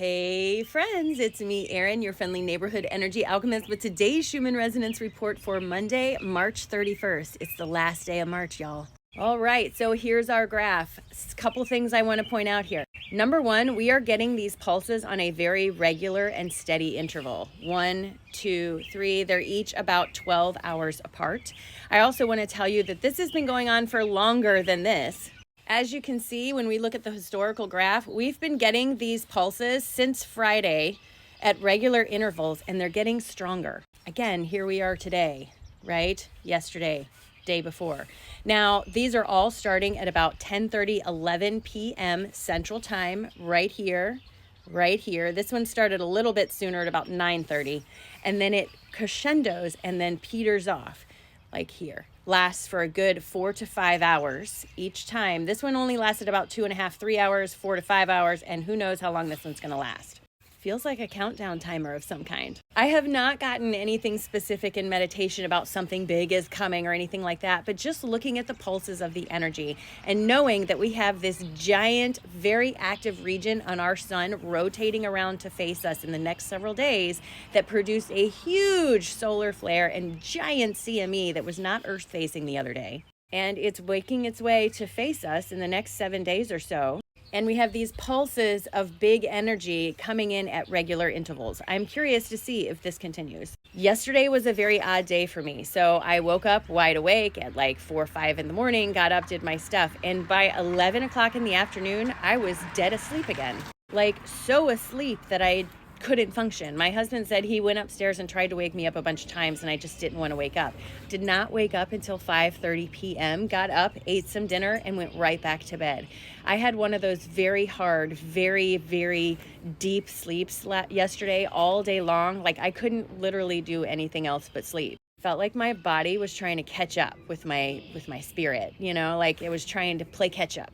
Hey friends, it's me, Erin, your friendly neighborhood energy alchemist with today's Schumann Resonance Report for Monday, March 31st. It's the last day of March, y'all. All right, so here's our graph. A couple things I want to point out here. Number one, we are getting these pulses on a very regular and steady interval. 1, 2, 3, they're each about 12 hours apart. I also want to tell you that this has been going on for longer than this. As you can see, when we look at the historical graph, we've been getting these pulses since Friday at regular intervals, and they're getting stronger. Again, here we are today, right? Yesterday, day before. Now, these are all starting at about 10:30, 11 p.m. Central Time, right here. This one started a little bit sooner at about 9:30, and then it crescendos and then peters off, like here. Lasts for a good 4 to 5 hours each time. This one only lasted about 2.5, 3 hours, 4 to 5 hours, and who knows how long this one's going to last. Feels like a countdown timer of some kind. I have not gotten anything specific in meditation about something big is coming or anything like that, but just looking at the pulses of the energy and knowing that we have this giant, very active region on our sun rotating around to face us in the next several days that produced a huge solar flare and giant CME that was not Earth facing the other day. And it's making its way to face us in the next 7 days or so. And we have these pulses of big energy coming in at regular intervals. I'm curious to see if this continues. Yesterday was a very odd day for me. So I woke up wide awake at like 4 or 5 in the morning, got up, did my stuff. And by 11 o'clock in the afternoon, I was dead asleep again. Like so asleep that I couldn't function. My husband said he went upstairs and tried to wake me up a bunch of times, and I just didn't want to wake up. Did not wake up until 5:30 p.m. Got up, ate some dinner, and went right back to bed. I had one of those very hard, very, very deep sleeps yesterday all day long. Like I couldn't literally do anything else but sleep. Felt like my body was trying to catch up with my spirit, like it was trying to play catch up.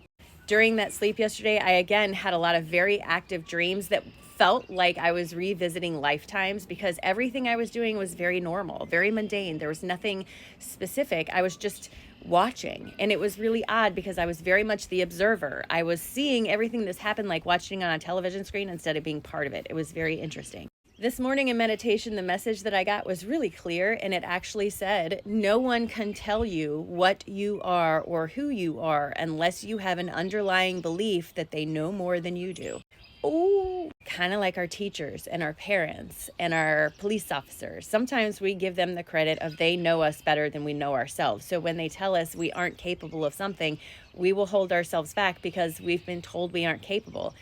During that sleep yesterday, I again had a lot of very active dreams that felt like I was revisiting lifetimes because everything I was doing was very normal, very mundane. There was nothing specific. I was just watching. And it was really odd because I was very much the observer. I was seeing everything that's happened like watching on a television screen instead of being part of it. It was very interesting. This morning in meditation, the message that I got was really clear, and it actually said, no one can tell you what you are or who you are unless you have an underlying belief that they know more than you do. Oh, kind of like our teachers and our parents and our police officers. Sometimes we give them the credit of they know us better than we know ourselves. So when they tell us we aren't capable of something, we will hold ourselves back because we've been told we aren't capable.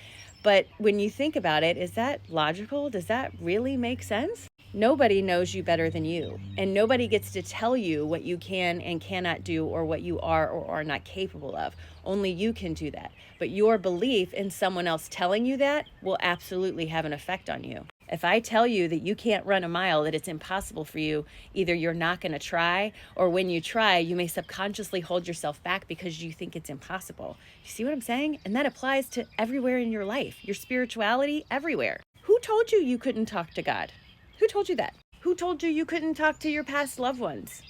But when you think about it, is that logical? Does that really make sense? Nobody knows you better than you, and nobody gets to tell you what you can and cannot do or what you are or are not capable of. Only you can do that. But your belief in someone else telling you that will absolutely have an effect on you. If I tell you that you can't run a mile, that it's impossible for you, either you're not going to try, or when you try, you may subconsciously hold yourself back because you think it's impossible. You see what I'm saying? And that applies to everywhere in your life, your spirituality, everywhere. Who told you you couldn't talk to God? Who told you that? Who told you you couldn't talk to your past loved ones?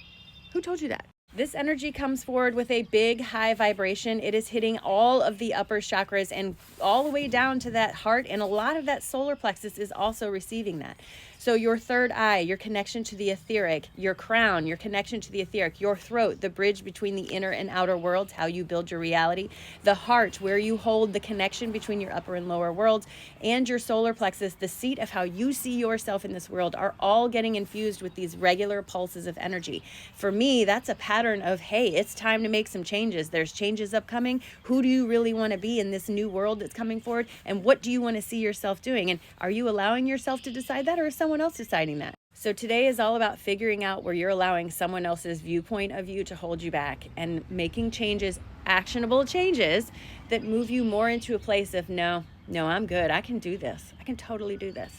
Who told you that? This energy comes forward with a big high vibration. It is hitting all of the upper chakras and all the way down to that heart. And a lot of that solar plexus is also receiving that. So your third eye, your connection to the etheric, your crown, your connection to the etheric, your throat, the bridge between the inner and outer worlds, how you build your reality, the heart, where you hold the connection between your upper and lower worlds, and your solar plexus, the seat of how you see yourself in this world, are all getting infused with these regular pulses of energy. For me, that's a pattern of, hey, it's time to make some changes. There's changes upcoming. Who do you really want to be in this new world that's coming forward? And what do you want to see yourself doing? And are you allowing yourself to decide that, or is someone else deciding that? So today is all about figuring out where you're allowing someone else's viewpoint of you to hold you back and making changes, actionable changes that move you more into a place of no, I'm good. I can do this. I can totally do this.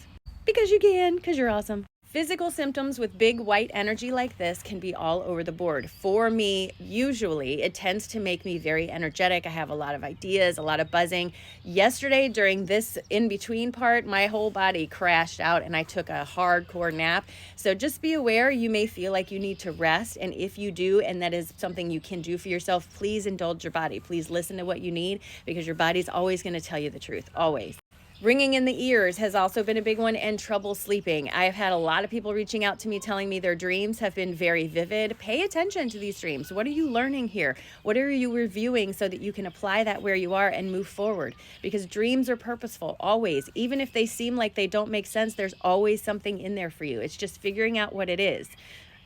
Because you can, because you're awesome. Physical symptoms with big white energy like this can be all over the board. For me, usually, it tends to make me very energetic. I have a lot of ideas, a lot of buzzing. Yesterday, during this in-between part, my whole body crashed out and I took a hardcore nap. So just be aware, you may feel like you need to rest. And if you do, and that is something you can do for yourself, please indulge your body. Please listen to what you need, because your body's always going to tell you the truth, always. Ringing in the ears has also been a big one, and trouble sleeping. I've had a lot of people reaching out to me telling me their dreams have been very vivid. Pay attention to these dreams. What are you learning here? What are you reviewing so that you can apply that where you are and move forward? Because dreams are purposeful, always. Even if they seem like they don't make sense, there's always something in there for you. It's just figuring out what it is.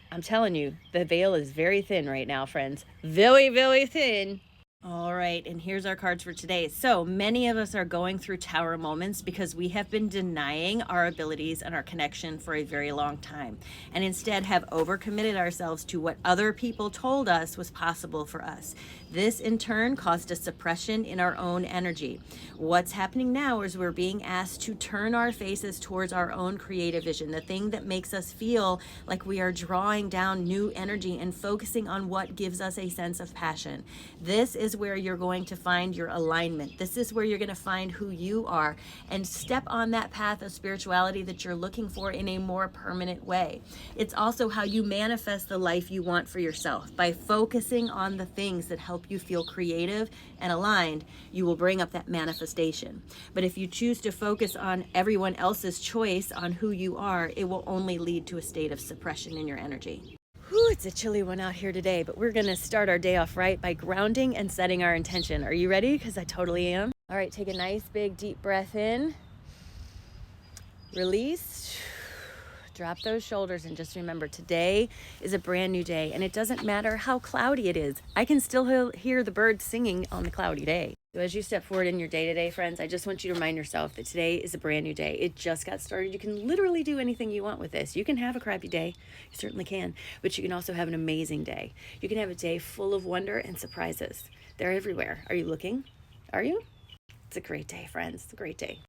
I'm telling you, the veil is very thin right now, friends. Very, very thin. All right, and here's our cards for today. So many of us are going through tower moments because we have been denying our abilities and our connection for a very long time, and instead have overcommitted ourselves to what other people told us was possible for us. This in turn caused a suppression in our own energy. What's happening now is we're being asked to turn our faces towards our own creative vision, the thing that makes us feel like we are drawing down new energy and focusing on what gives us a sense of passion. This is where you're going to find your alignment. This is where you're going to find who you are and step on that path of spirituality that you're looking for in a more permanent way. It's also how you manifest the life you want for yourself. By focusing on the things that help you feel creative and aligned, you will bring up that manifestation. But if you choose to focus on everyone else's choice on who you are, it will only lead to a state of suppression in your energy. Whew, it's a chilly one out here today, but we're going to start our day off right by grounding and setting our intention. Are you ready? Because I totally am. All right, take a nice big deep breath in. Release. Drop those shoulders and just remember, today is a brand new day, and it doesn't matter how cloudy it is. I can still hear the birds singing on the cloudy day. So as you step forward in your day-to-day, friends, I just want you to remind yourself that today is a brand new day. It just got started. You can literally do anything you want with this. You can have a crappy day. You certainly can. But you can also have an amazing day. You can have a day full of wonder and surprises. They're everywhere. Are you looking? Are you? It's a great day, friends. It's a great day.